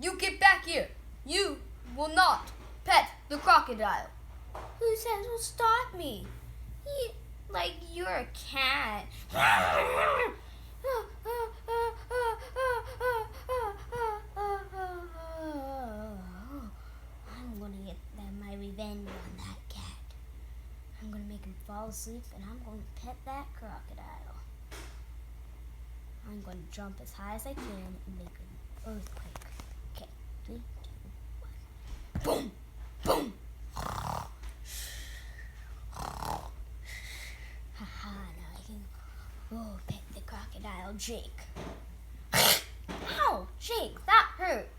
You get back here. You will not pet the crocodile. Who says will stop me? Like you're a cat. I'm gonna get my revenge on that cat. I'm gonna make him fall asleep and I'm gonna pet that crocodile. I'm gonna jump as high as I can and make an earthquake. Okay, 3, 2, 1. Boom! Boom! Haha, now I can pet the crocodile, Jake. Ow! Jake, that hurt!